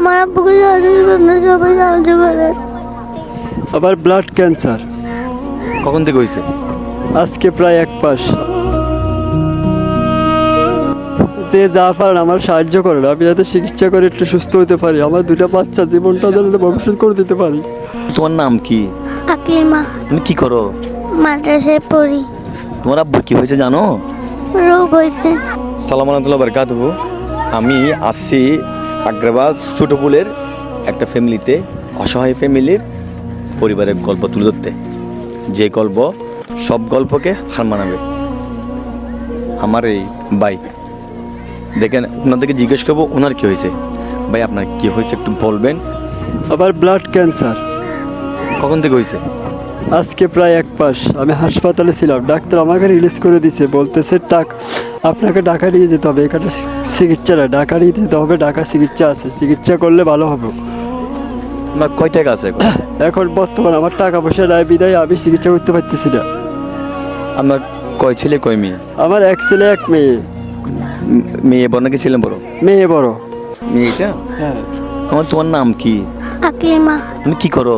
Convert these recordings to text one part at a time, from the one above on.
আমার আব্বুকে সহযোগী করুন, সবাই সাহায্য করে। আবার ব্লাড ক্যান্সার কখন থেকে হয়েছে? আজকে প্রায় 1 মাস। যে যা পারেন আমার সাহায্য করেন, আমি যাতে চিকিৎসা করে একটু সুস্থ হতে পারি, আমার 2টা বাচ্চা জীবনটা যেন ভবিষ্যৎ করে দিতে পারি। তোমার নাম কি? আকলিমা। তুমি কি করো? মাদ্রাসায় পড়ি। তোমার আব্বু কি হয়েছে জানো? রোগ হয়েছে। সালাম আলাইকুম বারকাতুহু। আমি আসছি আগ্রাবাদ ছোটপুলের একটা ফ্যামিলিতে, অসহায় ফ্যামিলির পরিবারের গল্প তুলে ধরতে, যে গল্প সব গল্পকে হার মানাবে। আমার এই ভাই দেখেন, ওনাদেরকে জিজ্ঞেস করবো ওনার কি হয়েছে। ভাই আপনার কি হয়েছে একটু বলবেন? আবার ব্লাড ক্যান্সার কখন থেকে হয়েছে? আজকে প্রায় 1 মাস। আমি হাসপাতালে ছিলাম, ডাক্তার আমাকে রিলিজ করে দিছে, বলতেছে আপনাকে ঢাকা নিয়ে যেতে হবে, এখানে চিকিৎসা না, ঢাকা নিয়ে যেতে হবে, ঢাকা চিকিৎসা আছে, চিকিৎসা করলে ভালো হবে। আপনার কয় টাকা আছে এখন? এখন বর্তমান আমার টাকা পয়সা নাই বিদায় আমি চিকিৎসা করতে পারতেছি না। আপনার কয় ছেলে কয় মেয়ে? আমার 1 ছেলে 1 মেয়ে। মেয়ে বড় নাকি ছেলে বড়? মেয়ে বড়। মেয়েটা? হ্যাঁ। তোমার নাম কি? আকলিমা। তুমি কি করো?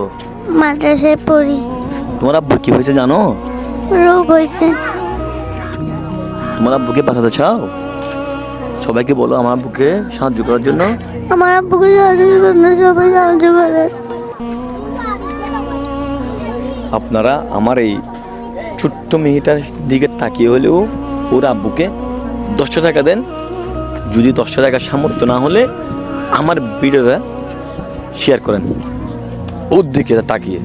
মাদ্রাসায় পড়ি। তোমার আব্বু কি হয়েছে জানো? রোগ হয়েছে। তোমার আব্বুকে বাঁচাতে চাও? সবাইকে বলো আমার আব্বুকে সাহায্য করার জন্য। আমার আব্বুকে সহযোগী করুন, সবাই সাহায্য করে। আপনারা আমার এই ছোট্ট মেয়েটার দিকে তাকিয়ে হলেও ওর আব্বুকে 10টা টাকা দেন। যদি 10টা টাকা সামর্থ্য না হলে আমার ভিডিওটা শেয়ার করেন ওর দিকে তাকিয়ে,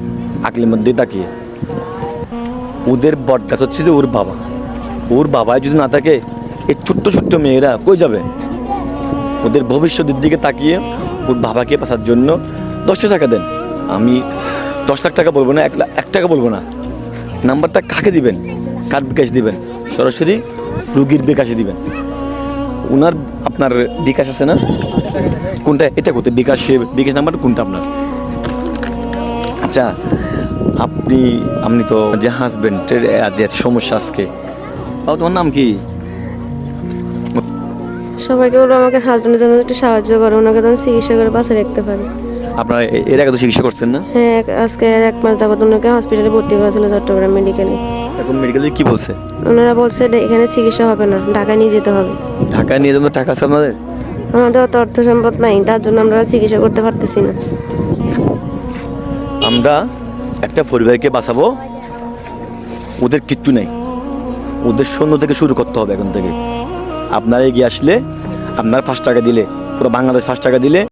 আকলিমার দিকে তাকিয়ে। ওদের বটগাছ হচ্ছে যে ওর বাবা। ওর বাবাই যদি না থাকে এই ছোট্ট ছোট্ট মেয়েরা কই যাবে? ওদের ভবিষ্যতের দিকে তাকিয়ে ওর বাবাকে বাঁচার জন্য 10টা টাকা দেন। আমি 10 লাখ টাকা বলবো না, 1 টাকা বলবো না। নাম্বারটা কাকে দিবেন, কার বিকাশ দিবেন? সরাসরি রুগীর বিকাশে দিবেন। ওনার আপনার বিকাশ আছে না? কোনটা? এটা কোথায় বিকাশ? বিকাশ নাম্বারটা কোনটা আপনার? আচ্ছা, আপনি তো যে হাজবেন্ডের যে সমস্যা আজকে, তোমার নাম কি? সবাইকে বলবো আমাকে হাজবেন্ডের জন্য একটু সাহায্য করে, ওনাকে যেন চিকিৎসা করে বাঁচা রাখতে পারি। আপনারা এর আগে তো চিকিৎসা করছেন না? হ্যাঁ, আজকে 1 মাস যাবত ওনাকে হসপিটালে ভর্তি করা ছিল চট্টগ্রাম মেডিকেলে। এখন মেডিকেলে কি বলছে? ওনারা বলছে এখানে চিকিৎসা হবে না, ঢাকায় নিয়ে যেতে হবে। ঢাকায় নিয়ে যাবেন? টাকা আছে আপনাদের? আমাদের অত অর্থ সম্পদ নাই, তার জন্য আমরা চিকিৎসা করতে পারতেছি না। আমরা একটা পরিবারকে বাঁচাবো, ওদের কিচ্ছু নেই, ওদের শূন্য থেকে শুরু করতে হবে এখন থেকে। আপনারা এগিয়ে আসলে, আপনার 5 টাকা দিলে, পুরো বাংলাদেশ 5 টাকা দিলে